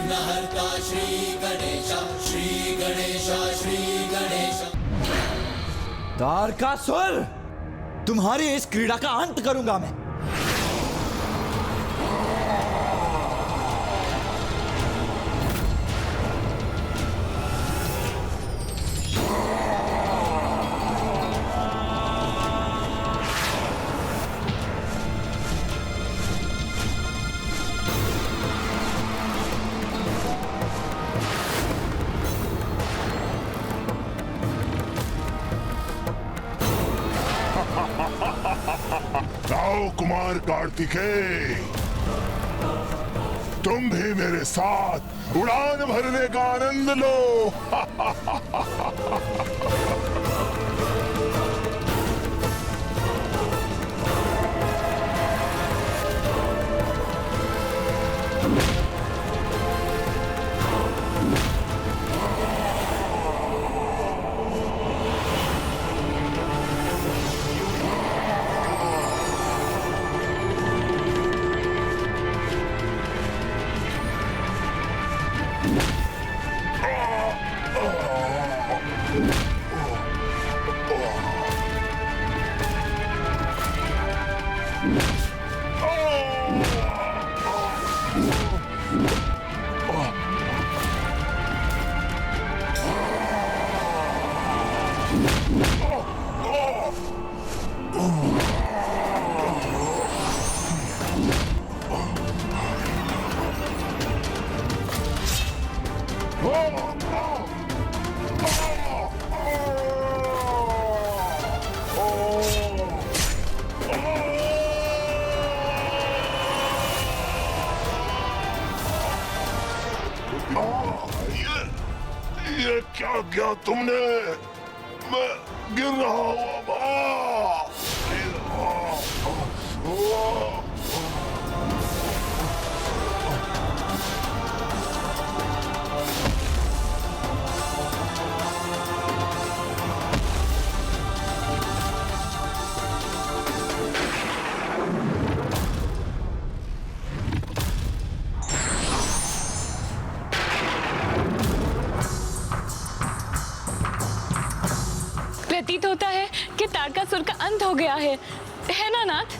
विघ्नहर्ता श्री गणेश, श्री गणेश, श्री गणेश। तारकासुर, तुम्हारी इस क्रीड़ा का अंत करूंगा मैं। आओ कुमार कार्तिकेय, तुम भी मेरे साथ उड़ान भरने का आनंद लो। ये क्या किया तुमने? मैं गिर रहा हूँ। प्रतीत होता है कि तारकासुर का अंत हो गया है ना नाथ?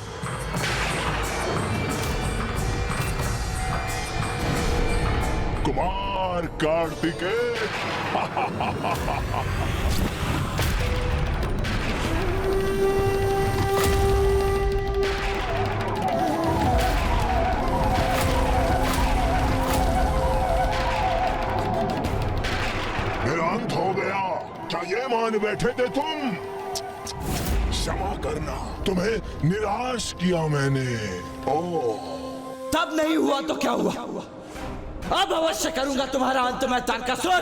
कुमार कार्तिकेय, मेरा अंत हो गया, क्या ये मान बैठे थे तुम? क्षमा करना, तुम्हें निराश किया मैंने। तब नहीं हुआ तो क्या हुआ? अब अवश्य करूंगा तुम्हारा अंत मैं, तारकासुर।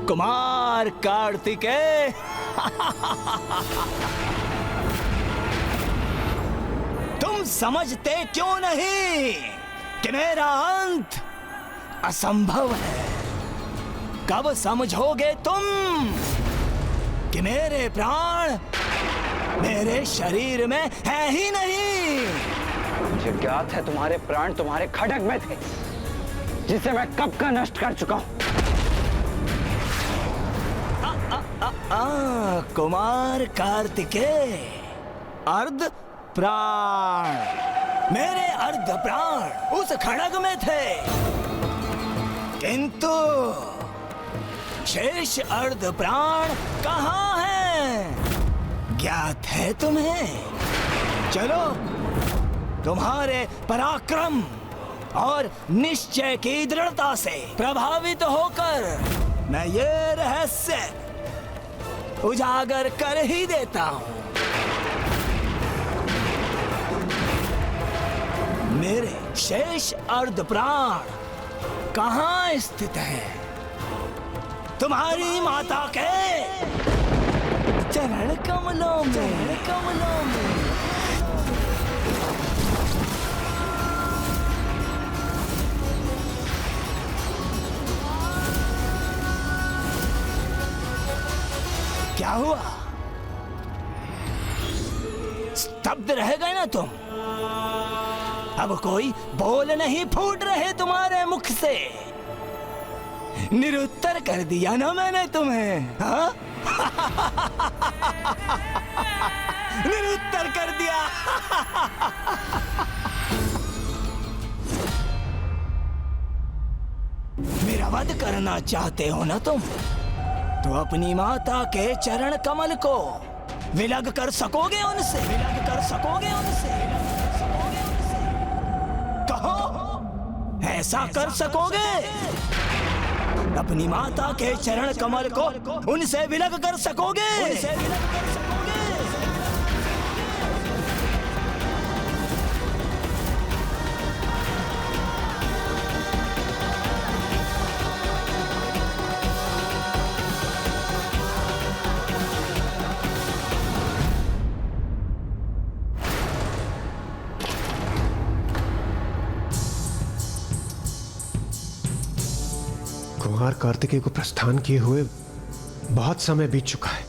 कुमार कार्तिकेय, तुम समझते क्यों नहीं कि मेरा अंत असंभव है? कब समझोगे तुम कि मेरे प्राण मेरे शरीर में है ही नहीं? मुझे ज्ञात है तुम्हारे प्राण तुम्हारे खड्ग में थे, जिसे मैं कब का नष्ट कर चुका हूं। कुमार कार्तिकेय, अर्ध प्राण। मेरे अर्ध प्राण उस खड़ग में थे, किंतु शेष अर्ध प्राण कहाँ हैं? ज्ञात है तुम्हें? चलो, तुम्हारे पराक्रम और निश्चय की दृढ़ता से प्रभावित होकर मैं ये रहस्य उजागर कर ही देता हूं। मेरे शेष अर्ध प्राण कहाँ स्थित है? तुम्हारी माता के चरण कमलों में। क्या हुआ? स्तब्ध रह गए ना तुम? अब कोई बोल नहीं फूट रहे तुम्हारे मुख से। निरुत्तर कर दिया ना मैंने तुम्हें, हाँ? निरुत्तर कर दिया। मेरा वध करना चाहते हो ना तुम? तो अपनी माता के चरण कमल को विलग कर सकोगे उनसे? कहो, ऐसा कर सकोगे? अपनी माता के चरण कमल को उनसे विलग कर सकोगे? कुमार कार्तिकेय को प्रस्थान किए हुए बहुत समय बीत चुका है।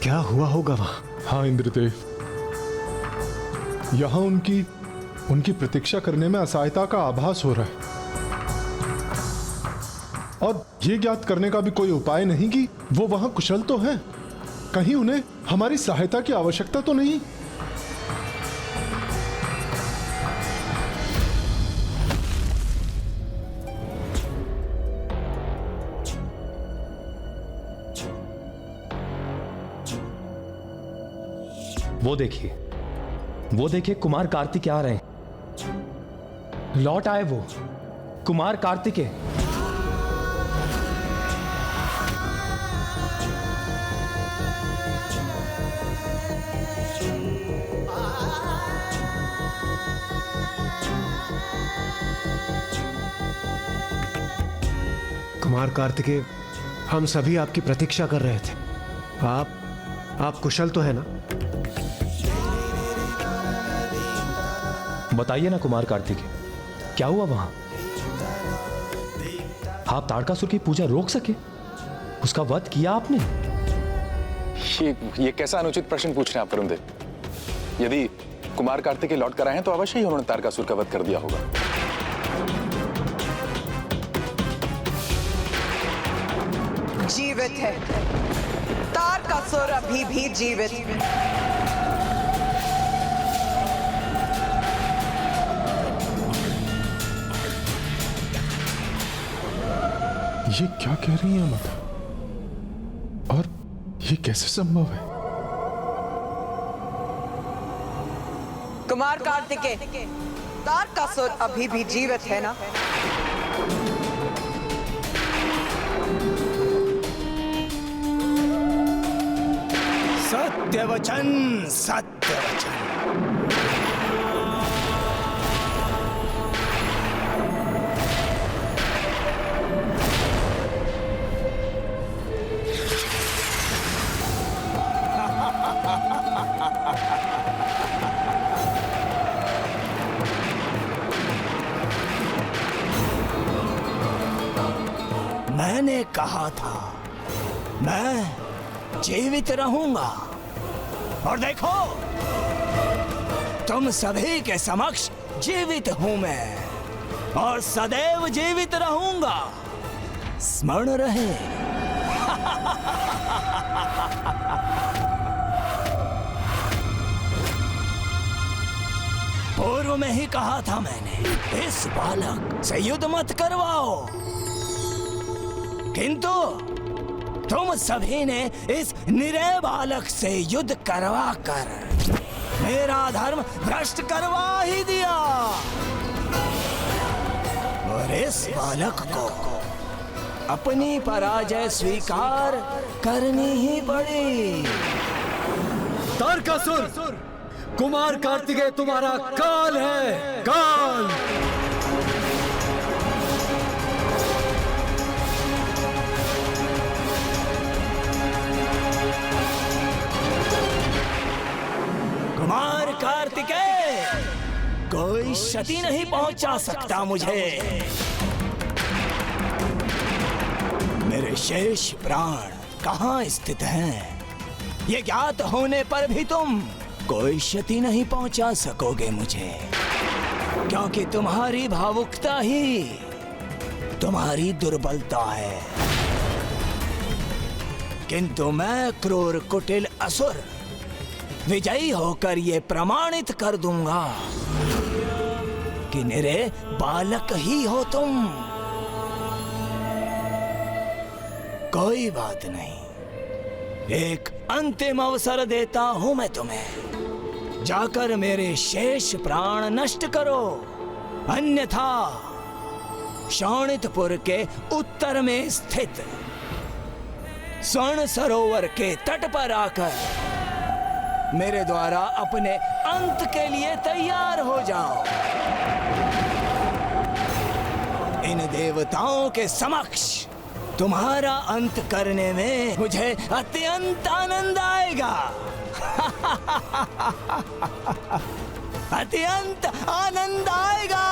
क्या हुआ होगा वहां? हाँ इंद्रदेव, यहां उनकी प्रतीक्षा करने में असहायता का आभास हो रहा है, और ये ज्ञात करने का भी कोई उपाय नहीं कि वो वहां कुशल तो हैं, कहीं उन्हें हमारी सहायता की आवश्यकता तो नहीं। वो देखिए कुमार कार्तिकेय आ रहे हैं। लौट आए वो कुमार कार्तिकेय। कुमार कार्तिकेय, हम सभी आपकी प्रतीक्षा कर रहे थे। आप कुशल तो है ना? बताइए ना कुमार कार्तिकेय, क्या हुआ वहां? आप ताड़कासुर की पूजा रोक सके? उसका वध किया आपने? ये कैसा अनुचित प्रश्न पूछ रहे हैं आप वरुणदेव? यदि कुमार कार्तिकेय लौट कर आए हैं तो अवश्य ही उन्होंने ताड़कासुर का वध कर दिया होगा। जीवित है, ताड़कासुर अभी भी जीवित है। ये क्या कह रही है माता? और ये कैसे संभव है? कुमार कार्तिकेय, ताड़कासुर अभी भी जीवित है ना? सत्य वचन, सत्य वचन। मैंने कहा था मैं जीवित रहूंगा, और देखो तुम सभी के समक्ष जीवित हूं मैं, और सदैव जीवित रहूंगा। स्मरण रहे। पूर्व में ही कहा था मैंने, इस बालक से युद्ध मत करवाओ, किंतु तुम सभी ने इस निरय बालक से युद्ध करवा कर मेरा धर्म भ्रष्ट करवा ही दिया और इस बालक को अपनी पराजय स्वीकार करनी ही पड़ी। तारकासुर, कुमार कार्तिकेय तुम्हारा काल है, काल। कुमार कार्तिकेय, कोई क्षति नहीं पहुंचा सकता मुझे। मेरे शेष प्राण कहाँ स्थित हैं? ये ज्ञात होने पर भी तुम कोई क्षति नहीं पहुंचा सकोगे मुझे, क्योंकि तुम्हारी भावुकता ही तुम्हारी दुर्बलता है। किंतु मैं क्रूर कुटिल असुर विजयी होकर ये प्रमाणित कर दूंगा कि निरे बालक ही हो तुम। कोई बात नहीं, एक अंतिम अवसर देता हूं मैं तुम्हें। जाकर मेरे शेष प्राण नष्ट करो, अन्यथा शोणितपुर के उत्तर में स्थित स्वर्ण सरोवर के तट पर आकर मेरे द्वारा अपने अंत के लिए तैयार हो जाओ। इन देवताओं के समक्ष तुम्हारा अंत करने में मुझे अत्यंत आनंद आएगा। अत्यंत आनंद आएगा।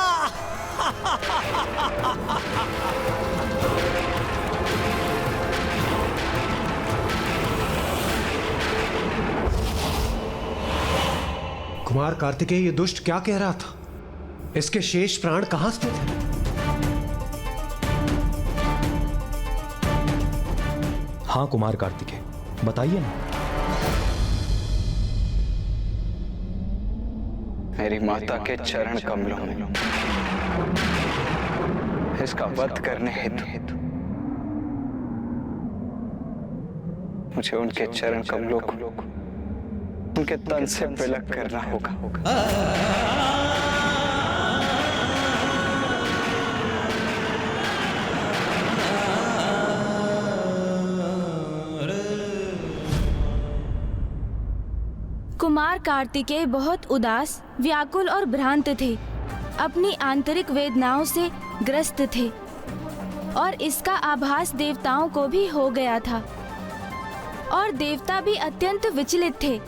कुमार कार्तिकेय, ये दुष्ट क्या कह रहा था? इसके शेष प्राण कहां स्थित हैं? हाँ कुमार कार्तिकेय, बताइए ना। मेरी माता के चरण कमलों में इसका वध करने हेतु मुझे उनके चरण कमलों को उनके तन से विलग करना होगा। कुमार कार्तिकेय बहुत उदास, व्याकुल और भ्रांत थे। अपनी आंतरिक वेदनाओं से ग्रस्त थे और इसका आभास देवताओं को भी हो गया था और देवता भी अत्यंत विचलित थे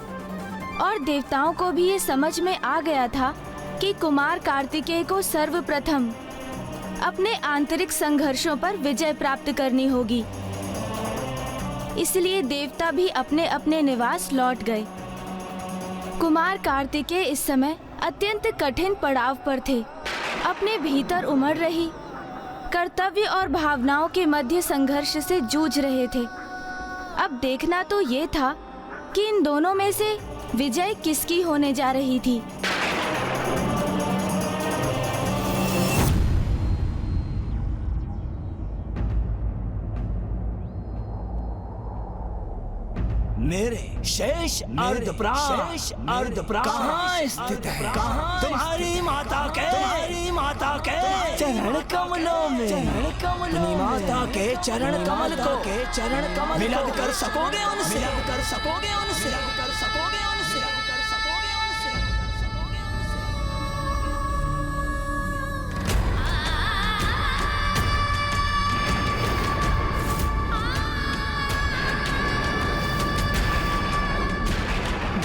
और देवताओं को भी ये समझ में आ गया था कि कुमार कार्तिकेय को सर्वप्रथम अपने आंतरिक संघर्षों पर विजय प्राप्त करनी होगी। इसलिए देवता भी अपने अपने निवास लौट गए। कुमार कार्तिकेय इस समय अत्यंत कठिन पड़ाव पर थे। अपने भीतर उमड़ रही कर्तव्य और भावनाओं के मध्य संघर्ष से जूझ रहे थे। अब देखना तो ये था कि इन दोनों में से विजय किसकी होने जा रही थी। मेरे शेष अर्धप्राण कहाँ स्थित है? तुम्हारी माता के चरण कमलों में। अपनी माता के चरण कमल को मिलाद कर सकोगे उनसे?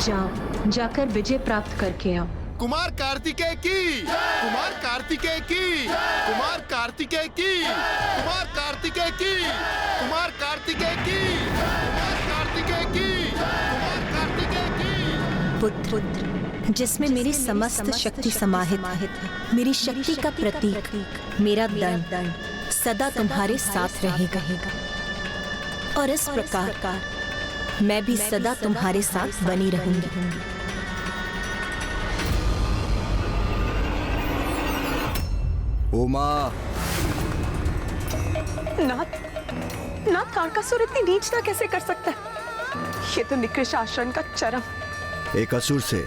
जाओ, जाकर विजय प्राप्त करके आओ। कुमार कार्तिकेय की, कुमार कार्तिकेय की, कुमार कार्तिकेय की, कुमार कार्तिकेय की, कुमार कार्तिकेय की, कुमार कार्तिकेय की, कुमार कार्तिकेय की। पुत्र जिसमें मेरी समस्त शक्ति समाहित है, मेरी शक्ति का प्रतीक मेरा दंड सदा तुम्हारे साथ रहेगा। और इस प्रकार मैं भी सदा तुम्हारे साथ बनी रहूंगी। उमा। नाथ, तारकासुर इतनी नीचता कैसे कर सकता है? ये तो निकृष्ट आचरण का चरम। एक असुर से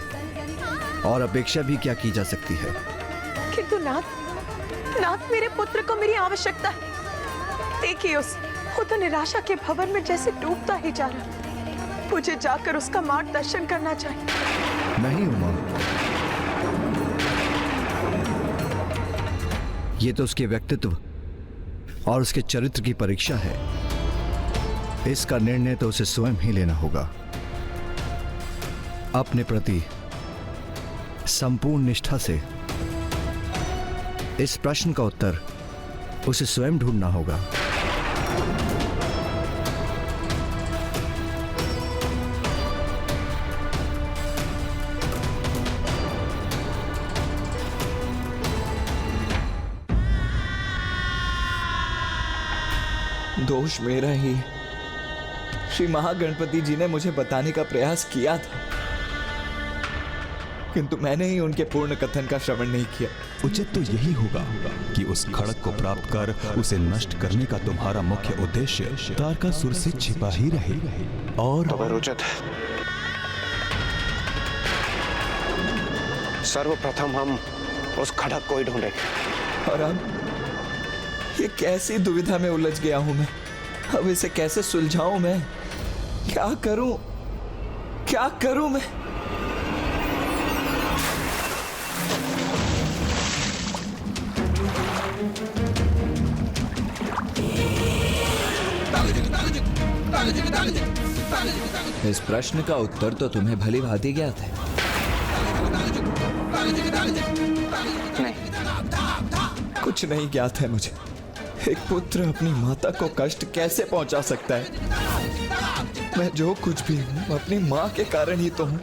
और अपेक्षा भी क्या की जा सकती है? किंतु नाथ मेरे पुत्र को मेरी आवश्यकता है। देखिए वो तो निराशा के भंवर में जैसे डूबता ही जा रहा। मुझे जाकर उसका मार्गदर्शन करना चाहिए। नहीं उमा, ये तो उसके व्यक्तित्व और उसके चरित्र की परीक्षा है। इसका निर्णय तो उसे स्वयं ही लेना होगा। अपने प्रति संपूर्ण निष्ठा से इस प्रश्न का उत्तर उसे स्वयं ढूंढना होगा। दोष मेरा ही है। श्री महागणपति जी ने मुझे बताने का प्रयास किया था, किंतु मैंने ही उनके पूर्ण कथन का श्रवण नहीं किया। उचित तो यही होगा कि उस खड़ग को प्राप्त कर उसे नष्ट करने का तुम्हारा मुख्य उद्देश्य तारकासुर से छिपा ही रहे। और उचित है। सर्वप्रथम हम उस खड़ग को ही ढूंढेंगे। और अब ये कैसी दुविधा में उलझ गया हूं मैं। अब इसे कैसे सुलझाऊं मैं? क्या करूं मैं? इस प्रश्न का उत्तर तो तुम्हें भली भांति ज्ञात है। नहीं, कुछ नहीं ज्ञात है मुझे। एक पुत्र अपनी माता को कष्ट कैसे पहुंचा सकता है? मैं जो कुछ भी हूं अपनी मां के कारण ही तो हूं।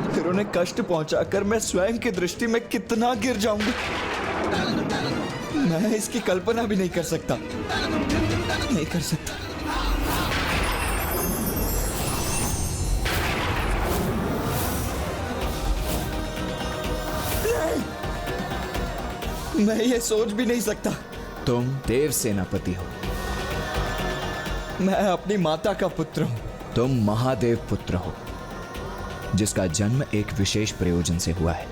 फिर उन्हें कष्ट पहुंचाकर मैं स्वयं की दृष्टि में कितना गिर जाऊंगी, मैं इसकी कल्पना भी नहीं कर सकता। मैं ये सोच भी नहीं सकता। तुम देव सेनापति हो, मैं अपनी माता का पुत्र हूं। तुम महादेव पुत्र हो, जिसका जन्म एक विशेष प्रयोजन से हुआ है।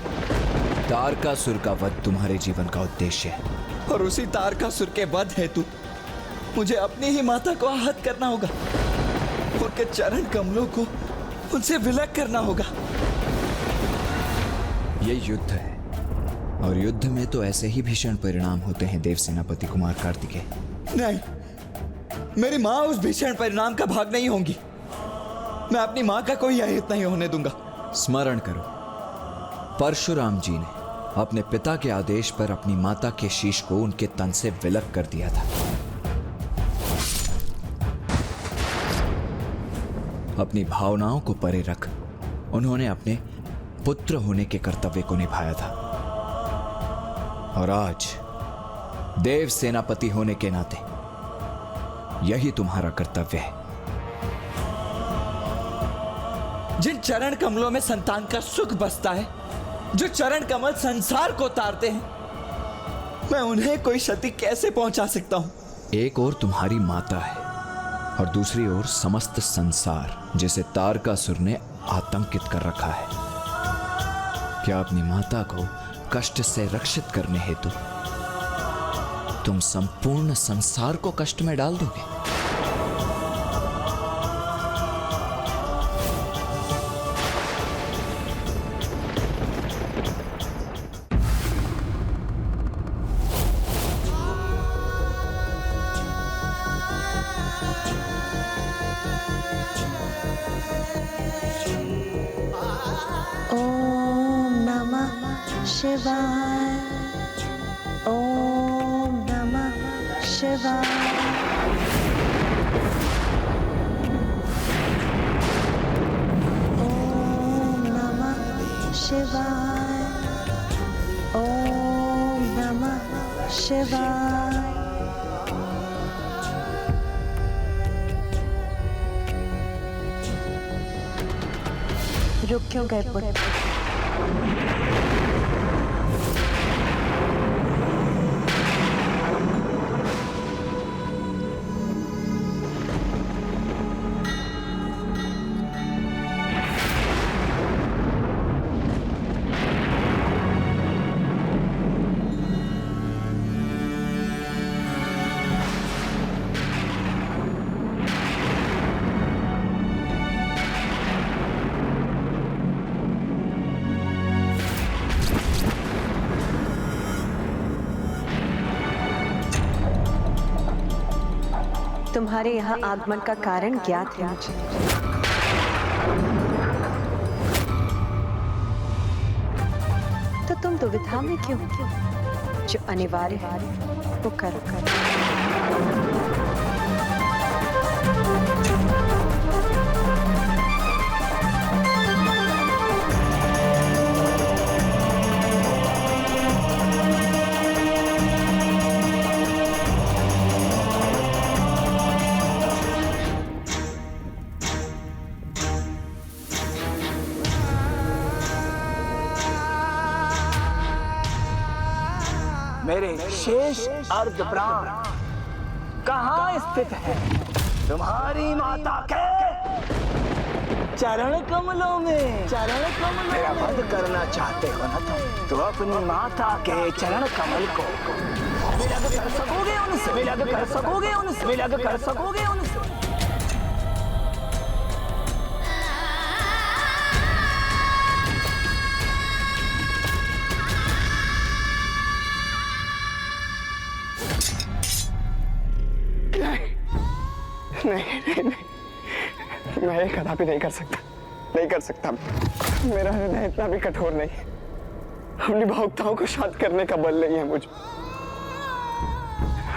तारकासुर का वध तुम्हारे जीवन का उद्देश्य है, और उसी तारकासुर के वध हेतु मुझे अपनी ही माता को आहत करना होगा। उनके चरण कमलों को उनसे विलग करना होगा। यह युद्ध है, और युद्ध में तो ऐसे ही भीषण परिणाम होते हैं देव सेनापति कुमार कार्तिकेय। नहीं, मेरी मां उस भीषण परिणाम का भाग नहीं होंगी। मैं अपनी मां का कोई अहित नहीं होने दूंगा। स्मरण करो, परशुराम जी ने अपने पिता के आदेश पर अपनी माता के शीश को उनके तन से विलग कर दिया था। अपनी भावनाओं को परे रख उन्होंने अपने पुत्र होने के कर्तव्य को निभाया था। और आज देव सेनापति होने के नाते यही तुम्हारा कर्तव्य है। जिन चरण कमलों में संतान का सुख बसता है, जो चरण कमल संसार को तारते हैं, मैं उन्हें कोई क्षति कैसे पहुंचा सकता हूं? एक ओर तुम्हारी माता है और दूसरी ओर समस्त संसार, जिसे तारकासुर ने आतंकित कर रखा है। क्या अपनी माता को कष्ट से रक्षित करने हेतु तुम संपूर्ण संसार को कष्ट में डाल दोगे? ओम नमः शिवाय। ओम नमः शिवाय। ओम नमः शिवाय। ओम नमः शिवाय। रुक क्यों गए पुत्र? तुम्हारे यहाँ आगमन का कारण ज्ञात है मुझे। तो तुम दुविधा में क्यों? जो अनिवार्य है वो करो। मेरे शेष अर्ध प्राण कहाँ स्थित है? तुम्हारी माता के चरण कमलों में। मेरा वध करना चाहते हो ना तुम, तो अपनी माता के चरण कमल को विलग कर सकोगे उनसे, विलग कर सकोगे उनसे, विलग कर सकोगे उनसे। नहीं, मैं ये कदापि नहीं कर सकता। मेरा हृदय इतना भी कठोर नहीं है। अपनी भावुकताओं को शांत करने का बल नहीं है मुझ।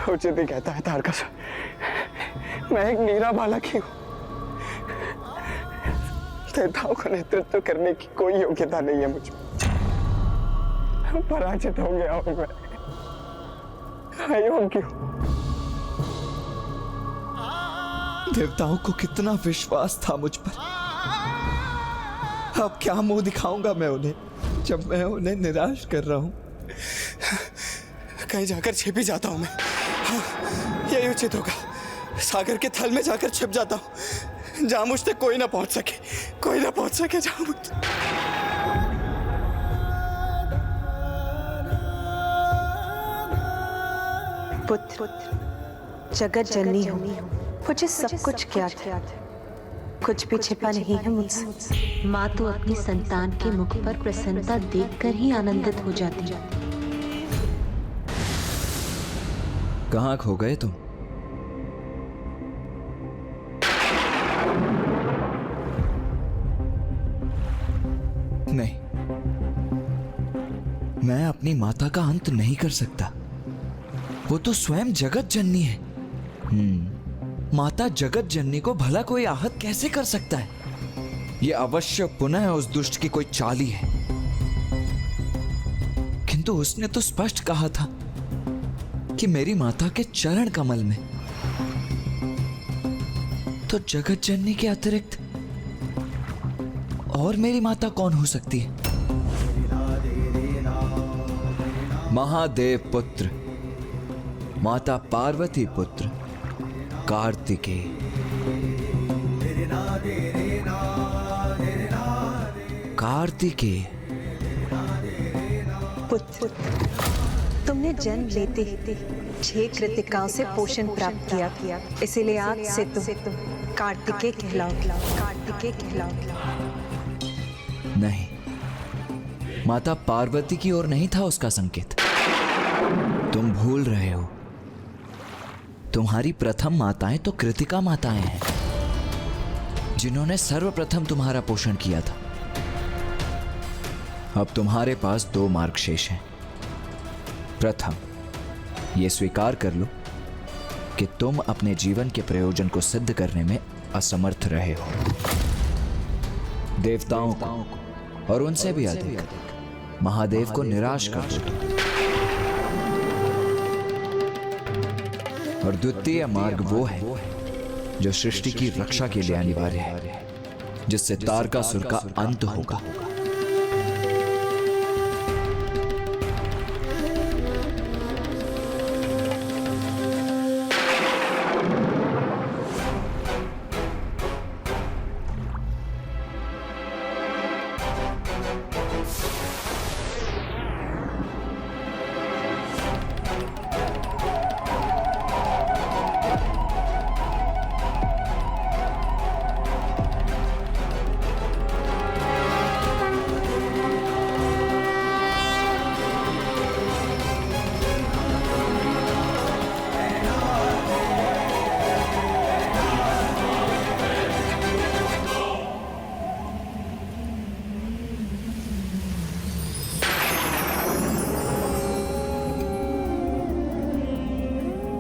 उचित ही कहता है तारकासुर, मैं एक नीरा बालक ही हूँ। देवताओं का नेतृत्व करने की कोई योग्यता नहीं है मुझ। पराजित हो गया हूँ मैं, अयोग्य हूँ। देवताओं को कितना विश्वास था मुझ पर। अब क्या मुंह दिखाऊंगा मैं उन्हें, जब मैं उन्हें निराश कर रहा हूं। कहीं जाकर छिप ही जाता हूं मैं। हाँ, यही उचित होगा। सागर के थल में जाकर छिप जाता हूं, जहां मुझ तक कोई ना पहुंच सके, जहां मुझ। पुत्र, जगत जननी हो, मुझे सब कुछ ज्ञात है। कुछ भी छिपा नहीं है मुझसे। माँ तो अपनी संतान के मुख पर प्रसन्नता देखकर ही आनंदित हो जाती है। कहाँ खो गए तुम? नहीं, मैं अपनी माता का अंत नहीं कर सकता। वो तो स्वयं जगत जननी है। माता जगत जननी को भला कोई आहत कैसे कर सकता है? ये अवश्य पुनः उस दुष्ट की कोई चाली है। किंतु उसने तो स्पष्ट कहा था कि मेरी माता के चरण कमल में। तो जगत जननी के अतिरिक्त और मेरी माता कौन हो सकती है? महादेव पुत्र, माता पार्वती पुत्र कार्तिकेय। पुत्र, तुमने जन्म लेते ही 6 कृतिकाओं से पोषण प्राप्त किया, इसीलिए आज से तुम कार्तिकेय कहलाओगे। नहीं, माता पार्वती की ओर नहीं था उसका संकेत। तुम भूल रहे हो। तुम्हारी प्रथम माताएं तो कृतिका माताएं हैं, जिन्होंने सर्वप्रथम तुम्हारा पोषण किया था। अब तुम्हारे पास 2 मार्ग शेष हैं। प्रथम, यह स्वीकार कर लो कि तुम अपने जीवन के प्रयोजन को सिद्ध करने में असमर्थ रहे हो। देवताओं को और उनसे भी अधिक महादेव को निराश कर दो। और द्वितीय मार्ग वो है जो सृष्टि की रक्षा के लिए अनिवार्य है। जिससे तारकासुर का अंत होगा।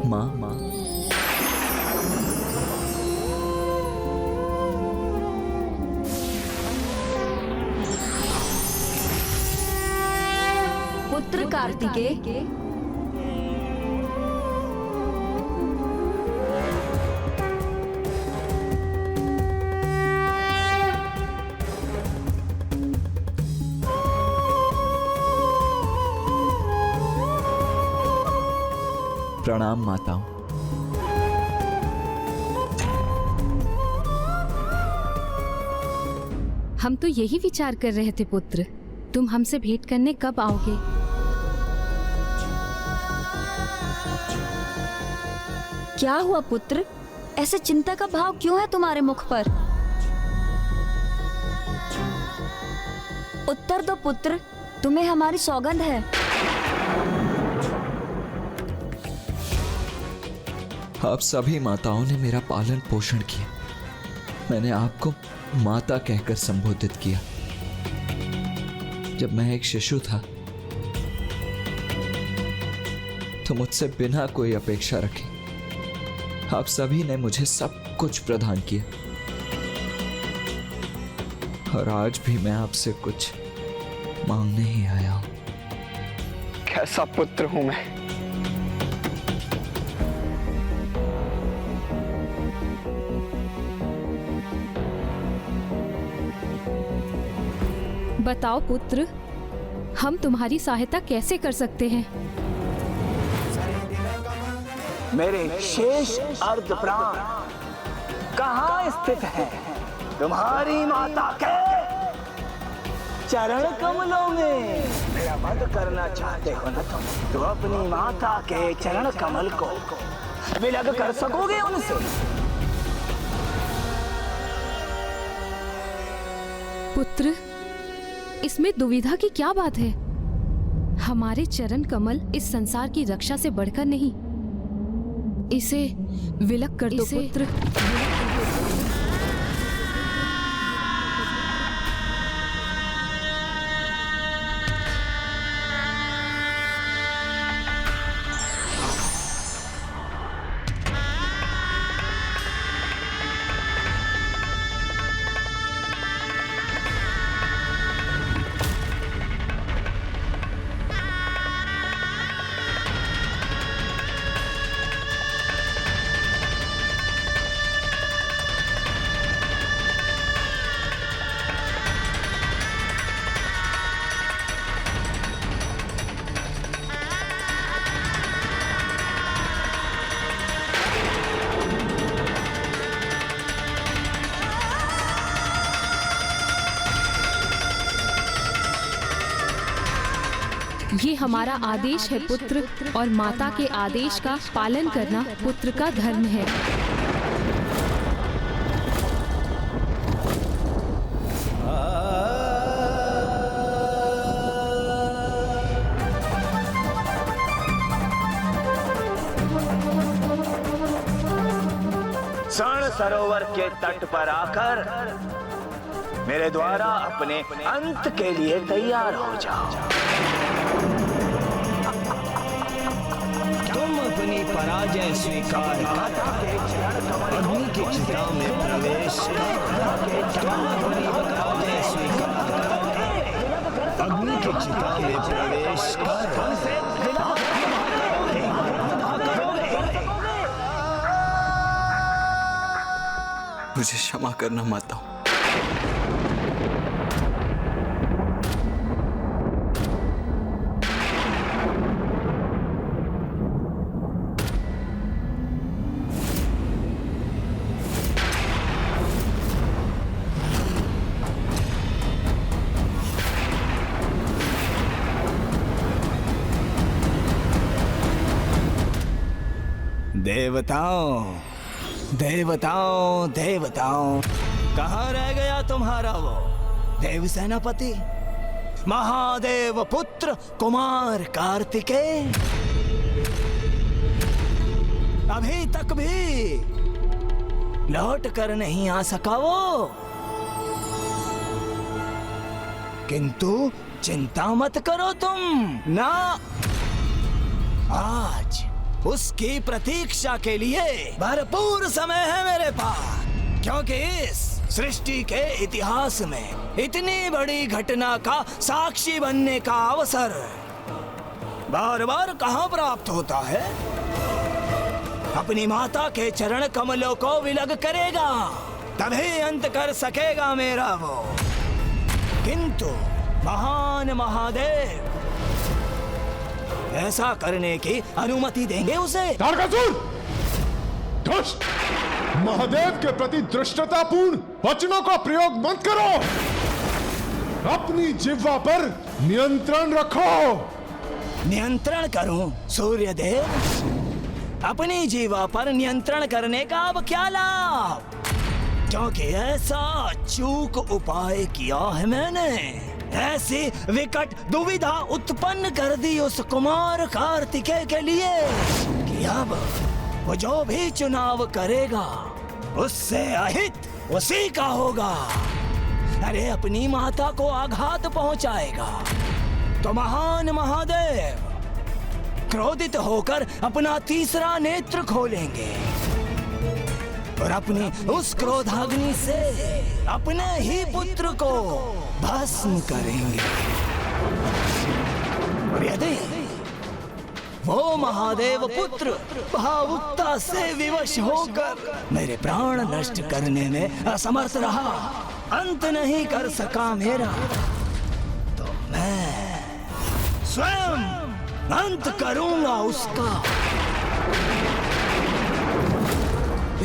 माँ पुत्र कार्तिकेय, प्रणाम माताओं। हम तो यही विचार कर रहे थे पुत्र, तुम हमसे भेंट करने कब आओगे? क्या हुआ पुत्र? ऐसे चिंता का भाव क्यों है तुम्हारे मुख पर? उत्तर दो पुत्र, तुम्हें हमारी सौगंध है। आप सभी माताओं ने मेरा पालन पोषण किया। मैंने आपको माता कहकर संबोधित किया। जब मैं एक शिशु था तो मुझसे बिना कोई अपेक्षा रखे आप सभी ने मुझे सब कुछ प्रदान किया, और आज भी मैं आपसे कुछ मांगने ही आया हूं। कैसा पुत्र हूं मैं? बताओ पुत्र, हम तुम्हारी सहायता कैसे कर सकते हैं? मेरे शेष अर्ध प्राण कहाँ स्थित है? तुम्हारी माता के चरण कमलों में। मेरा वध करना चाहते हो ना तुम, तो अपनी माता के चरण कमल को विलग कर सकोगे उनसे? पुत्र, इसमें दुविधा की क्या बात है? हमारे चरण कमल इस संसार की रक्षा से बढ़कर नहीं। इसे विलग कर दो पुत्र। ये हमारा आदेश है पुत्र, और माता के आदेश का पालन करना पुत्र का धर्म है। स्वर्ण सरोवर के तट पर आकर मेरे द्वारा अपने अंत के लिए तैयार हो जाओ। तुम अपनी पराजय स्वीकार कर अग्नि की चिता में प्रवेश कर। तुम अपनी पराजय स्वीकार कर अग्नि की चिता में प्रवेश कर। मुझे क्षमा करना माता। देवताओं, देवताओं, देवताओं, कहाँ रह गया तुम्हारा वो देव सेनापति, महादेव पुत्र कुमार कार्तिकेय? अभी तक भी लौट कर नहीं आ सका वो। किंतु चिंता मत करो तुम ना, आज उसकी प्रतीक्षा के लिए भरपूर समय है मेरे पास, क्योंकि इस सृष्टि के इतिहास में इतनी बड़ी घटना का साक्षी बनने का अवसर बार बार कहाँ प्राप्त होता है। अपनी माता के चरण कमलों को विलग करेगा तभी अंत कर सकेगा मेरा वो। किंतु महान महादेव ऐसा करने की अनुमति देंगे उसे? तारकासुर! दुष्ट! महादेव के प्रति धृष्टतापूर्ण वचनों का प्रयोग मत करो। अपनी जिह्वा पर नियंत्रण रखो। नियंत्रण करूं सूर्यदेव? अपनी जीवा पर नियंत्रण करने का अब क्या लाभ, क्योंकि ऐसा चूक उपाय किया है मैंने, ऐसी विकट दुविधा उत्पन्न कर दी उस कुमार कार्तिकेय के लिए कि अब वो जो भी चुनाव करेगा उससे अहित उसी का होगा। अरे अपनी माता को आघात पहुंचाएगा तो महान महादेव क्रोधित होकर अपना तीसरा नेत्र खोलेंगे और अपनी उस क्रोधाग्नि से अपने ही पुत्र को भस्म करेंगे। और यदि वो महादेव पुत्र भावुकता से विवश होकर मेरे प्राण नष्ट करने में असमर्थ रहा, अंत नहीं कर सका मेरा, तो मैं स्वयं अंत करूंगा उसका।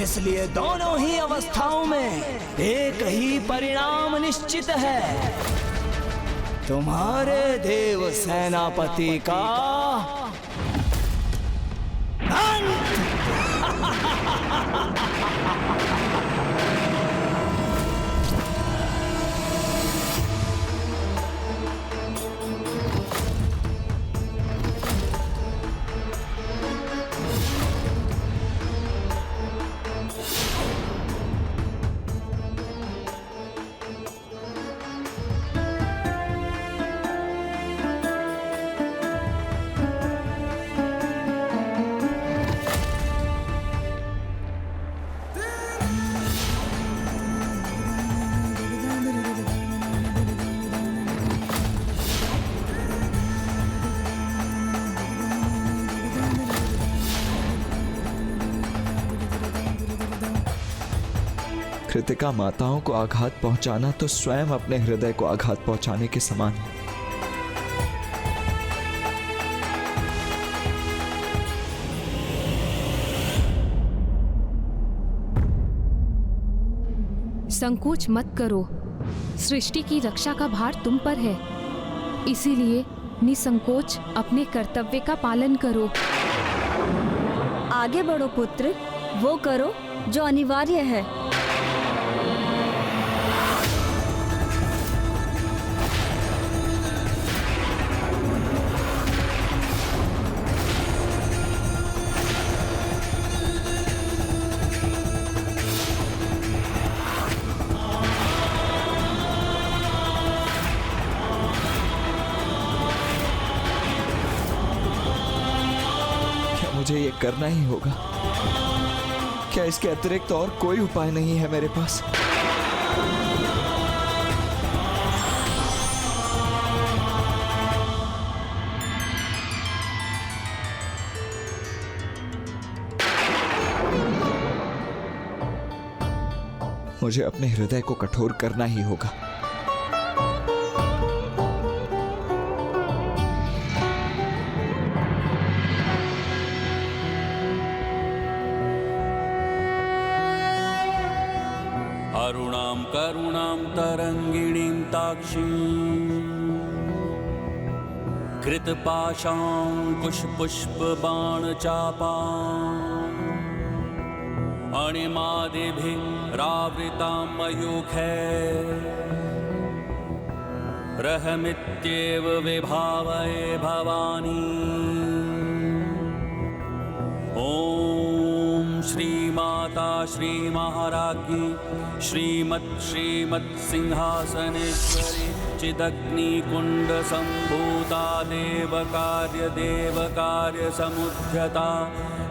इसलिए दोनों ही अवस्थाओं में एक ही परिणाम निश्चित है, तुम्हारे देव सेनापति का अंत। कृतिका माताओं को आघात पहुंचाना तो स्वयं अपने हृदय को आघात पहुंचाने के समान है। संकोच मत करो, सृष्टि की रक्षा का भार तुम पर है, इसीलिए निसंकोच अपने कर्तव्य का पालन करो। आगे बढ़ो पुत्र, वो करो जो अनिवार्य है। मुझे ये करना ही होगा। क्या इसके अतिरिक्त और कोई उपाय नहीं है मेरे पास? मुझे अपने हृदय को कठोर करना ही होगा। अरुणां करुणां तरंगिणीं ताक्षीं कृतपाशाङ्कुशपुष्पबाणचापाम् अणिमादिभिरावृतां मयूखैरहमित्येव विभावये भवानी। ॐ श्रीमाता श्रीमहाराज्ञी श्रीमत्सिंहासनेश्वरी चिदग्निकुण्ड सम्भूता देवकार्य समुद्यता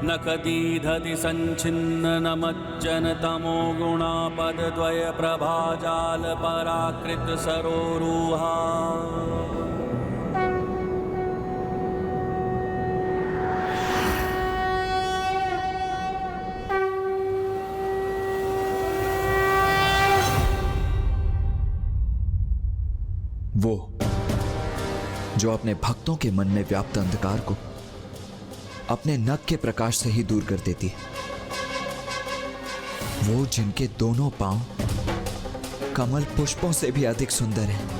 नखदीधति सञ्छिन्न नमज्जन तमो गुणापदद्वय प्रभाजाल पराकृत सरोरुहा। वो जो अपने भक्तों के मन में व्याप्त अंधकार को अपने नख के प्रकाश से ही दूर कर देती है। वो जिनके दोनों पांव कमल पुष्पों से भी अधिक सुंदर हैं।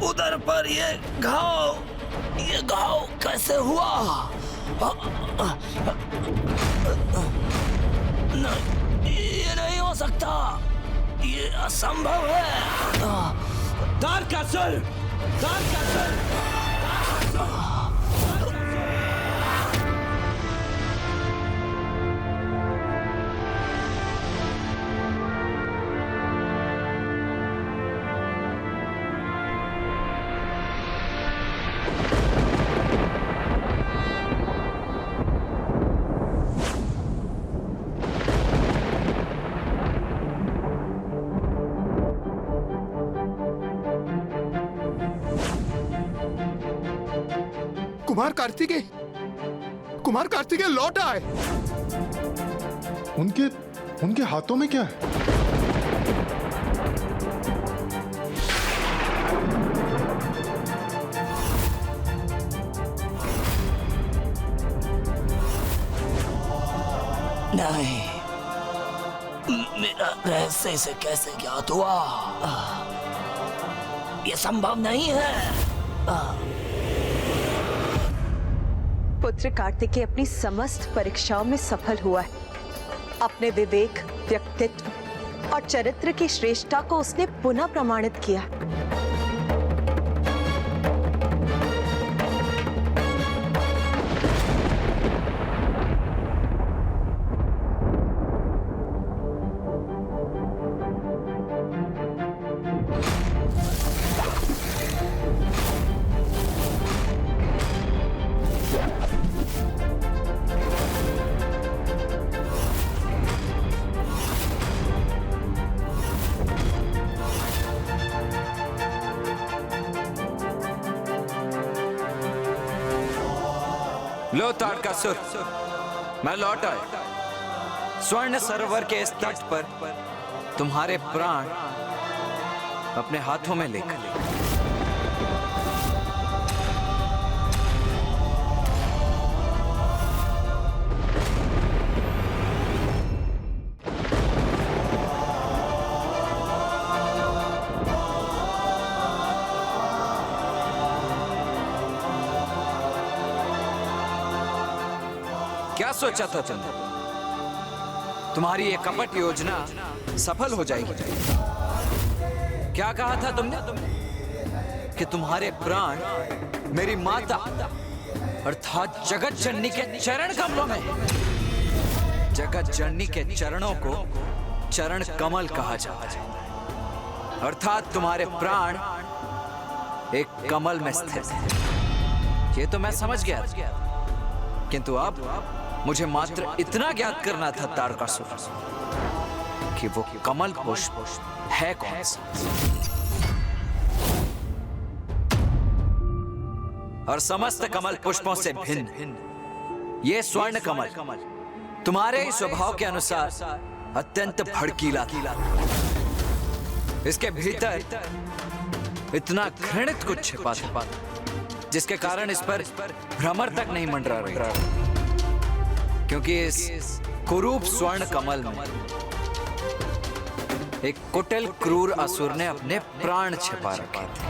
उधर पर ये घाव कैसे हुआ? नहीं, ये नहीं हो सकता, ये असंभव है। तारकासुर! कुमार कार्तिकेय लौट आए। उनके हाथों में क्या है? नहीं, मेरा रहस्य इसे कैसे ज्ञात हुआ? ये संभव नहीं है। पुत्र कार्तिकेय अपनी समस्त परीक्षाओं में सफल हुआ है। अपने विवेक, व्यक्तित्व और चरित्र की श्रेष्ठता को उसने पुनः प्रमाणित किया। लो तारकासुर, मैं लौट आया। स्वर्ण सरोवर के इस तट पर तुम्हारे प्राण अपने हाथों में लेकर क्या सोचा था तुमने? तुम्हारी ये कपट योजना सफल हो जाएगी। क्या कहा था तुमने? कि तुम्हारे प्राण मेरी माता अर्थात जगत जननी के चरण कमलों में। जगत जननी के चरणों को चरण कमल कहा जाता है, अर्थात तुम्हारे प्राण एक कमल में स्थित है। ये तो मैं समझ गया था, किंतु अब मुझे मात्र इतना ज्ञात करना था तारकासुर कि वो कमल पुष्प है कौन सा। और समस्त कमल पुष्पों से भिन्न ये स्वर्ण कमल तुम्हारे ही स्वभाव के अनुसार अत्यंत भड़कीला था। इसके भीतर इतना घृणित कुछ छिपा था जिसके कारण इस पर भ्रमर तक नहीं मंडरा रही, क्योंकि इस कुरूप स्वर्ण कमल में एक कुटिल क्रूर असुर ने अपने प्राण छिपा रखे थे।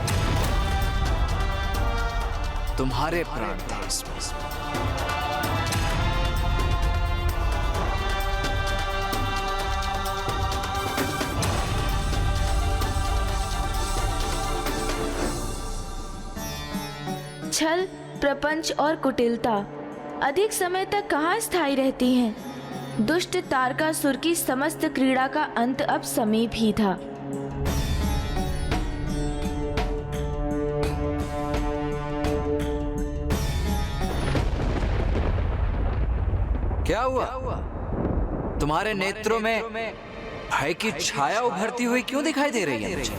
तुम्हारे प्राण थे इसमें। छल, प्रपंच और कुटिलता अधिक समय तक कहाँ स्थायी रहती हैं? दुष्ट तारकासुर की समस्त क्रीड़ा का अंत अब समीप ही था। क्या हुआ? तुम्हारे नेत्रों में भय की छाया उभरती हुई क्यों दिखाई दे रही है मुझे?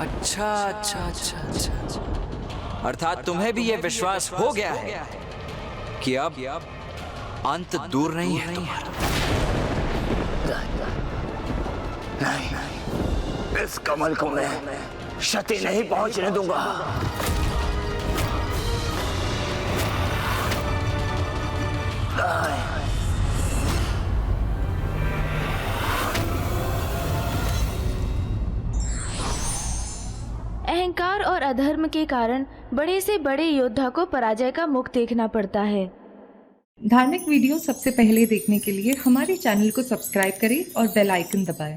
अच्छा। अर्थात तुम्हें भी यह विश्वास हो गया है कि अब अंत दूर नहीं है तुम्हारा। नहीं, इस कमल को मैं क्षति नहीं पहुंचने दूंगा। अहंकार और अधर्म के कारण बड़े से बड़े योद्धा को पराजय का मुख देखना पड़ता है। धार्मिक वीडियो सबसे पहले देखने के लिए हमारे चैनल को सब्सक्राइब करें और बेल आइकन दबाएं।